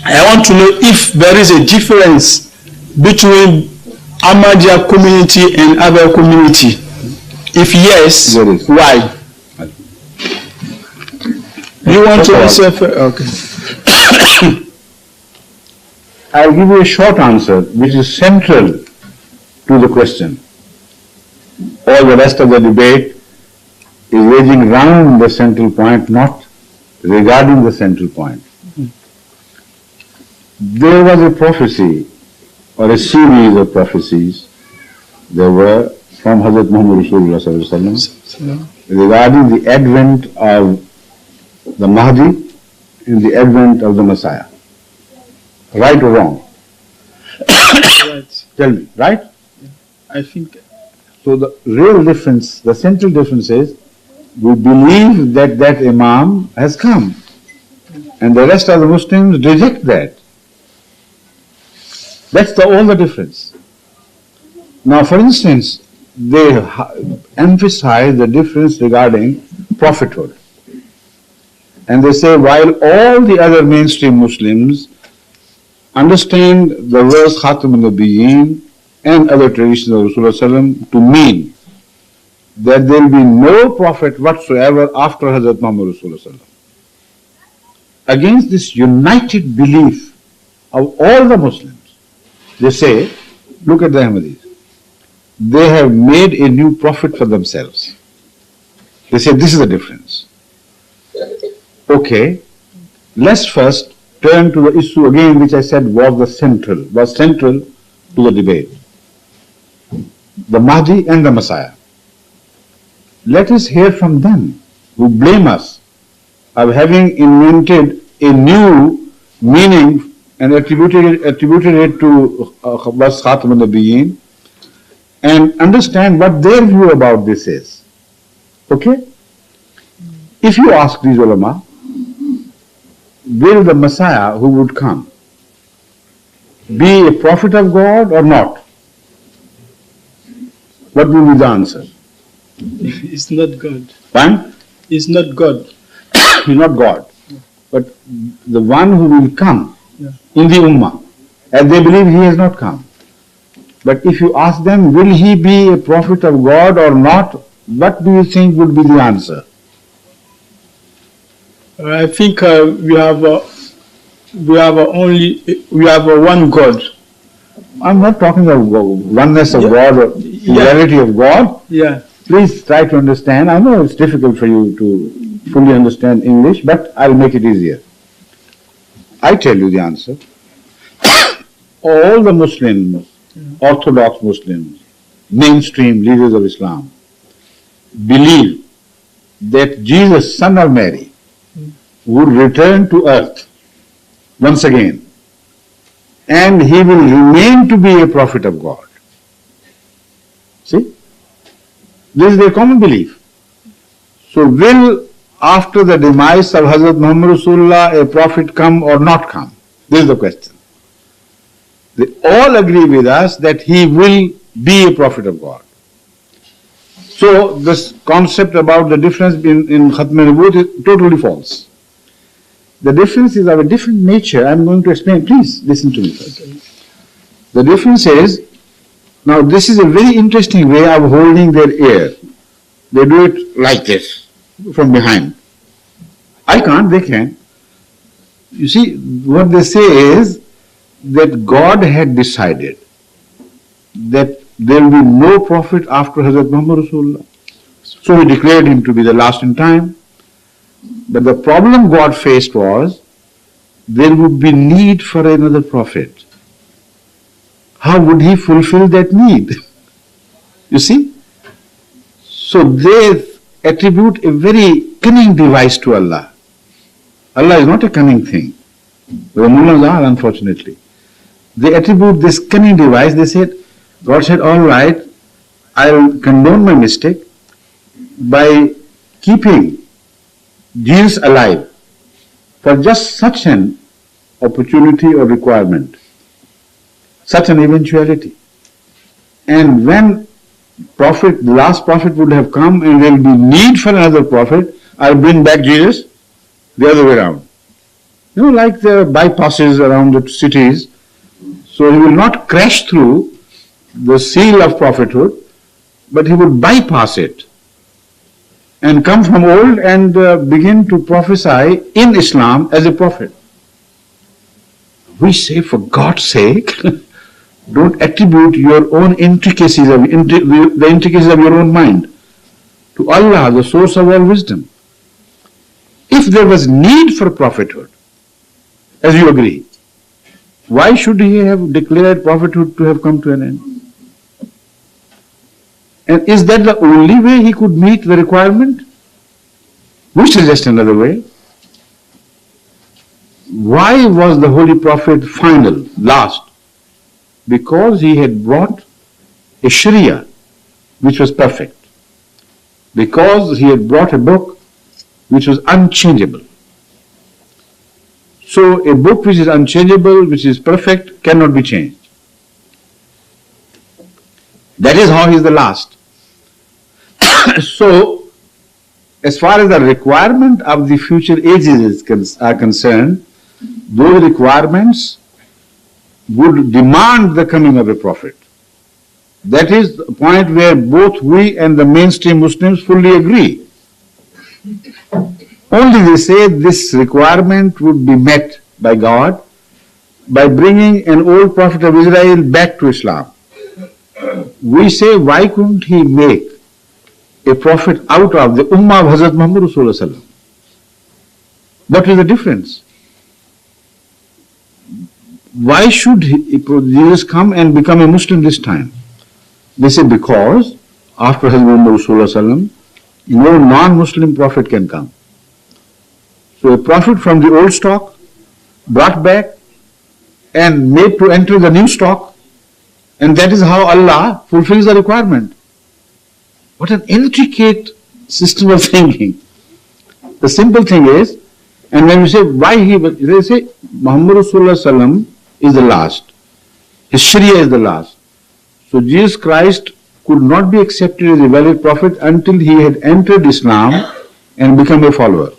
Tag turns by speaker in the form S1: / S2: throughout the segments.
S1: I want to know if there is a difference between Ahmadiyya community and other community. If yes, why? You want to answer? Okay.
S2: I'll give you a short answer, which is central to the question. All the rest of the debate is raging round the central point, not regarding the central point. There was a prophecy, or a series of prophecies, there were from Hazrat Muhammad Rasulullah regarding the advent of the Mahdi and the advent of the Messiah. Right or wrong?
S1: Right.
S2: Tell me, right?
S1: I think.
S2: So the real difference, the central difference is, we believe that that Imam has come, and the rest of the Muslims reject that. That's all the difference. Now, for instance, they emphasize the difference regarding prophethood. And they say, while all the other mainstream Muslims understand the verse Khatme Nabuwwat and other traditions of Rasulullah to mean that there will be no prophet whatsoever after Hazrat Muhammad Rasulullah. Against this united belief of all the Muslims, they say, look at the Ahmadis. They have made a new prophet for themselves. They say this is the difference. Okay, let's first turn to the issue again, which I said was central to the debate. The Mahdi and the Messiah. Let us hear from them who blame us of having invented a new meaning and attributed it to Khatme Nabuwwat, and understand what their view about this is. Okay? If you ask these ulama, will the Messiah who would come be a prophet of God or not? What will be the answer?
S1: It's not God.
S2: Fine?
S1: It's not God.
S2: He's not God. But the one who will come in the Ummah, and they believe he has not come. But if you ask them, will he be a prophet of God or not, what do you think would be the answer?
S1: I think we have one God.
S2: I'm not talking of oneness of God or reality of God.
S1: Yeah.
S2: Please try to understand. I know it's difficult for you to fully understand English, but I'll make it easier. I tell you the answer. All the Muslims, Orthodox Muslims, mainstream leaders of Islam, believe that Jesus, son of Mary, would return to earth once again, and he will remain to be a prophet of God. See? This is their common belief. So will, after the demise of Hazrat Muhammad Rasulullah, a prophet come or not come? This is the question. They all agree with us that he will be a prophet of God. So this concept about the difference in Khatme Nabuwwat is totally false. The difference is of a different nature. I'm going to explain. Please listen to me first. Okay. The difference is, now this is a very interesting way of holding their ear. They do it like this, from behind. I can't, they can. You see, what they say is that God had decided that there will be no prophet after Hazrat Muhammad Rasulullah. So he declared him to be the last in time. But the problem God faced was, there would be need for another prophet. How would he fulfill that need? You see? So they attribute a very cunning device to Allah. Allah is not a cunning thing. The mullahs are, unfortunately. They attribute this cunning device. They said, God said, all right, I'll condone my mistake by keeping Jesus alive for just such an opportunity or requirement, such an eventuality. And when the last prophet would have come and there will be need for another prophet, I'll bring back Jesus the other way around. like the bypasses around the cities. So he will not crash through the seal of prophethood, but he would bypass it and come from old and begin to prophesy in Islam as a prophet. We say, for God's sake, don't attribute your own intricacies, the intricacies of your own mind to Allah, the source of all wisdom. If there was need for prophethood, as you agree, why should he have declared prophethood to have come to an end? And is that the only way he could meet the requirement? We suggest another way. Why was the Holy Prophet final, last? Because he had brought a Sharia which was perfect. Because he had brought a book which was unchangeable. So a book which is unchangeable, which is perfect, cannot be changed. That is how he is the last. So, as far as the requirement of the future ages are concerned, those requirements would demand the coming of a prophet. That is the point where both we and the mainstream Muslims fully agree. Only they say this requirement would be met by God by bringing an old prophet of Israel back to Islam. We say, why couldn't he make a prophet out of the Ummah of Hazrat Muhammad Rasulullah? What is the difference? Why should Jesus come and become a Muslim this time? They say, because after Hazrat Muhammad Rasulullah, no non-Muslim prophet can come. So a prophet from the old stock, brought back and made to enter the new stock, and that is how Allah fulfills the requirement. What an intricate system of thinking. The simple thing is, and when you say why they say Muhammad Rasulullah is the last. His Sharia is the last. So Jesus Christ could not be accepted as a valid prophet until he had entered Islam and become a follower.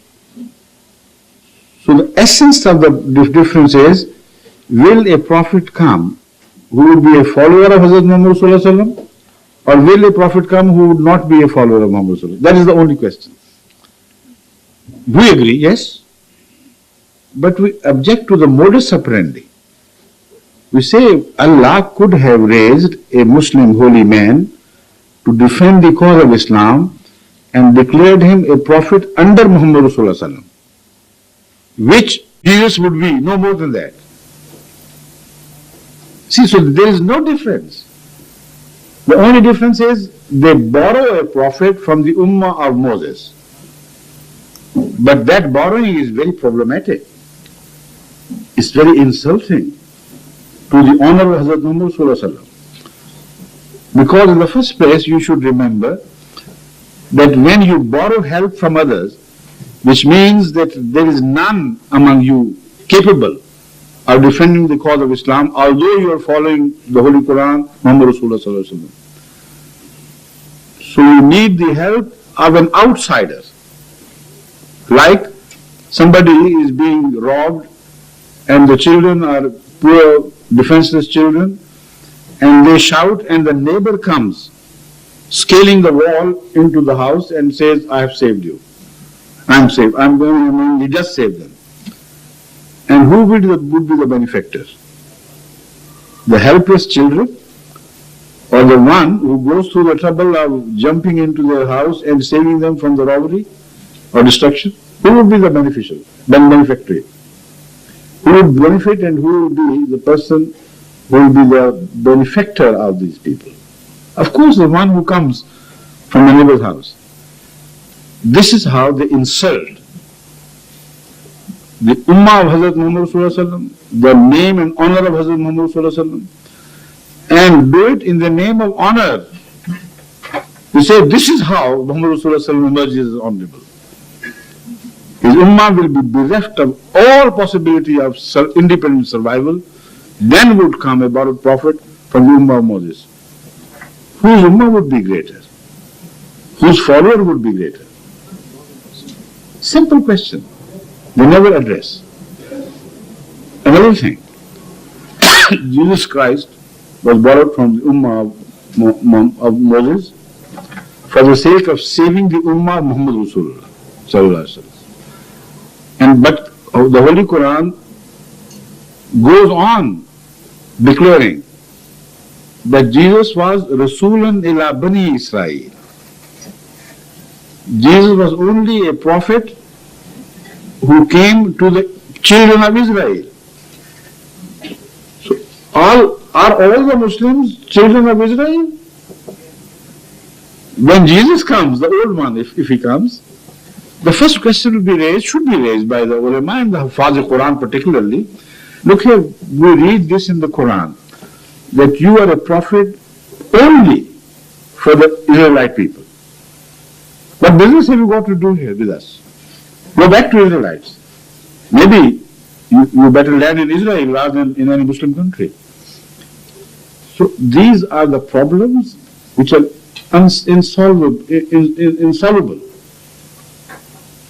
S2: So the essence of the difference is, will a prophet come who will be a follower of Hazrat Muhammad Rasulullah, or will a prophet come who would not be a follower of Muhammad Rasulullah? That is the only question. We agree, yes, but we object to the modus operandi. We say Allah could have raised a Muslim holy man to defend the cause of Islam and declared him a prophet under Muhammad Rasulullah, which Jesus would be, no more than that. See, so there is no difference. The only difference is they borrow a prophet from the Ummah of Moses. But that borrowing is very problematic. It's very insulting to the honor of Hazrat Muhammad Sallallahu. Because in the first place, you should remember that when you borrow help from others, which means that there is none among you capable of defending the cause of Islam, although you are following the Holy Quran, Muhammad Rasulullah Sallallahu Alaihi Wasallam. So you need the help of an outsider. Like somebody is being robbed and the children are poor, defenseless children, and they shout and the neighbor comes scaling the wall into the house and says, I have saved you. I'm saved. He just saved them. And who would be the benefactor? The helpless children, or the one who goes through the trouble of jumping into their house and saving them from the robbery or destruction? Who would be the benefactor? Who would benefit and who would be the person who will be the benefactor of these people? Of course, the one who comes from the neighbor's house. This is how they insult the Ummah of Hazrat Muhammad Rasulullah, the name and honor of Hazrat Muhammad Rasulullah, and do it in the name of honor. You say, this is how Muhammad Rasulullah emerges as honorable. His Ummah will be bereft of all possibility of independent survival. Then would come a borrowed prophet from the Ummah of Moses, whose Ummah would be greater, whose follower would be greater. Simple question. They never address. Another thing, Jesus Christ was borrowed from the Ummah of Moses for the sake of saving the Ummah of Muhammad Rasulullah Sallallahu Alaihi Wasallam. But the Holy Quran goes on declaring that Jesus was Rasulan ila Bani Israel. Jesus was only a prophet who came to the children of Israel. So are all the Muslims children of Israel? When Jesus comes, the old one, if he comes, the first question should be raised by the ulama and the Hafaz Quran particularly. Look here, we read this in the Quran, that you are a prophet only for the Israelite people. What business have you got to do here with us? Go back to Israelites. Maybe you better land in Israel rather than in any Muslim country. So these are the problems which are insoluble.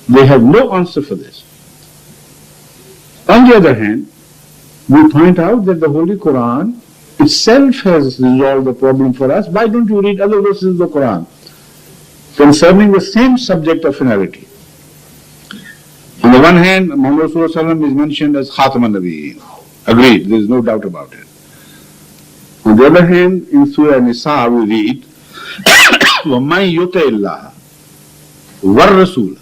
S2: They have no answer for this. On the other hand, we point out that the Holy Quran itself has resolved the problem for us. Why don't you read other verses of the Quran concerning the same subject of finality? On the one hand, Muhammad Rasulullah is mentioned as Khatme Nabuwwat. Agreed, there is no doubt about it. On the other hand, in Surah Nisa we read, وَمَنْ يُطِعِ اللَّهَ وَالرَّسُولَ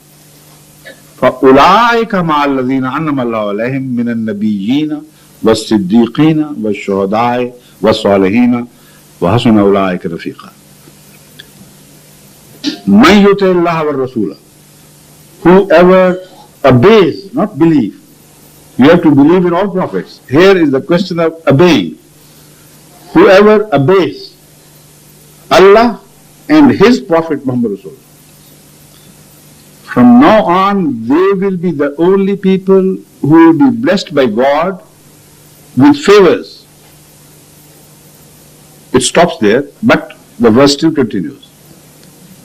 S2: فَأُولَٰئِكَ مَعَ الَّذِينَ أَنْعَمَ اللَّهُ عَلَيْهِمْ مِنَ النَّبِيِّينَ وَالصِّدِّيقِينَ وَالشُّهَدَاءِ وَالصَّالِحِينَ وَحَسُنَ أُولَٰئِكَ رَفِيقًا. مَنْ يُطِعِ اللَّهَ وَالرَّسُولَ, whoever obeys, not believe. You have to believe in all prophets. Here is the question of obeying. Whoever obeys Allah and His Prophet Muhammad Rasulullah, from now on they will be the only people who will be blessed by God with favors. It stops there, but the verse still continues.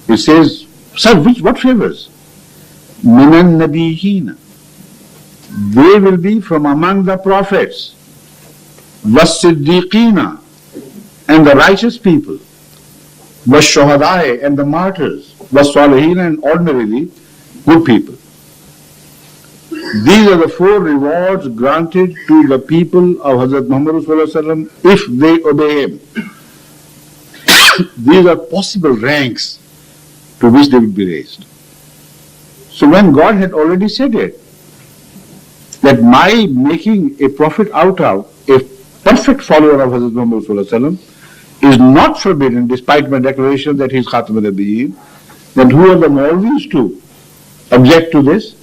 S2: It says, sir, what favors? Minan Nabiyyin. They will be from among the prophets, was-siddiqina, and the righteous people, was-shuhada'i, and the martyrs, was-salihina, and ordinarily good people. These are the four rewards granted to the people of Hazrat Muhammad Rasulullah if they obey him. These are possible ranks to which they will be raised. So when God had already said it, that my making a prophet out of a perfect follower of Hazrat Muhammad Rasulullah is not forbidden despite my declaration that he is Khatme Nabuwwat, then who are the Maulvis to object to this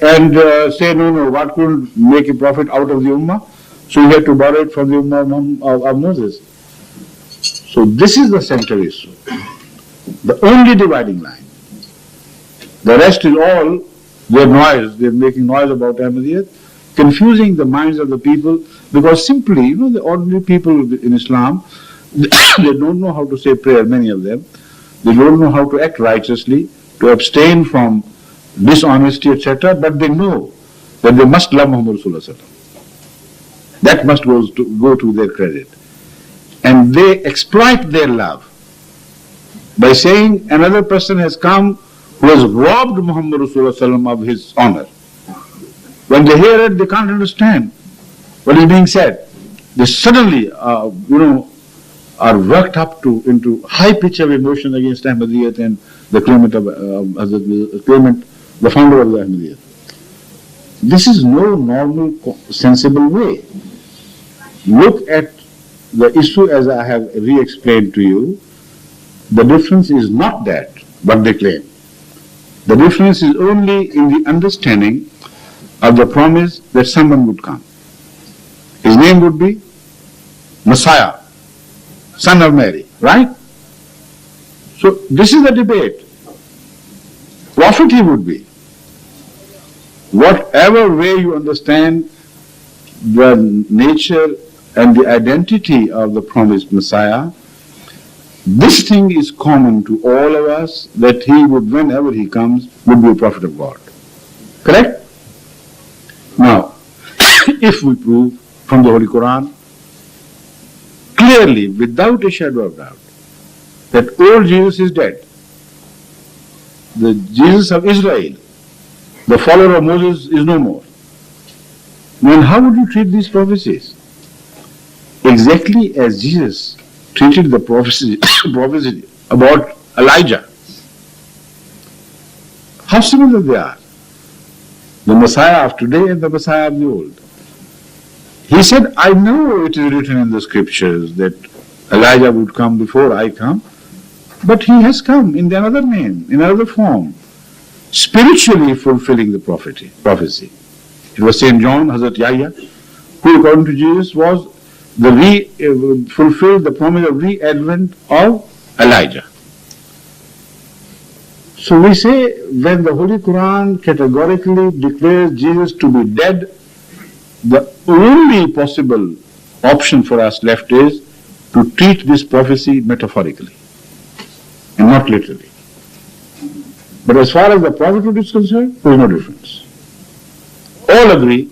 S2: and say, no, God couldn't make a prophet out of the Ummah, so we have to borrow it from the Ummah of Moses. So this is the central issue, the only dividing line. The rest is all their noise. They're making noise about Ahmadiyyat, confusing the minds of the people, because simply, the ordinary people in Islam, they don't know how to say prayer, many of them. They don't know how to act righteously, to abstain from dishonesty, etc., but they know that they must love Muhammad Rasulullah. That must go to their credit. And they exploit their love by saying another person has come who has robbed Muhammad Rasulullah of his honor. When they hear it, they can't understand what is being said. They suddenly, are worked up into high pitch of emotion against Ahmadiyyat and the claimant the founder of the Ahmadiyyat. This is no normal, sensible way. Look at the issue as I have re-explained to you. The difference is not that, what they claim. The difference is only in the understanding of the promise that someone would come. His name would be Messiah, son of Mary, right? So this is the debate. Prophet he would be. Whatever way you understand the nature and the identity of the promised Messiah, this thing is common to all of us, that he would, whenever he comes, would be a prophet of God. Correct? Now, if we prove from the Holy Quran, clearly, without a shadow of doubt, that old Jesus is dead. The Jesus of Israel, the follower of Moses, is no more. Then how would you treat these prophecies? Exactly as Jesus treated the prophecy about Elijah. How similar they are. The Messiah of today and the Messiah of the old. He said, I know it is written in the scriptures that Elijah would come before I come, but he has come in another name, in another form, spiritually fulfilling the prophecy. It was St. John, Hazrat Yahya, who according to Jesus was fulfilled the promise of re-advent of Elijah. So we say when the Holy Quran categorically declares Jesus to be dead, the only possible option for us left is to treat this prophecy metaphorically and not literally. But as far as the prophethood is concerned, there is no difference. All agree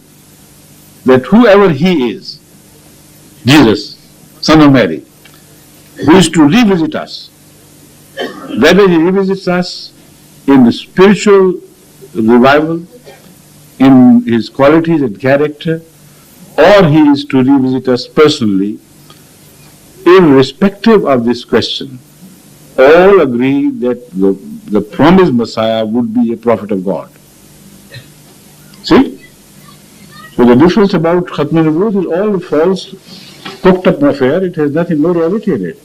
S2: that whoever he is, Jesus, son of Mary, who is to revisit us, whether he revisits us in the spiritual revival, in his qualities and character, or he is to revisit us personally, irrespective of this question, all agree that the promised Messiah would be a prophet of God. See? So the difference about Khatme Nabuwwat is all false, cooked up affair. It has nothing, no reality in it.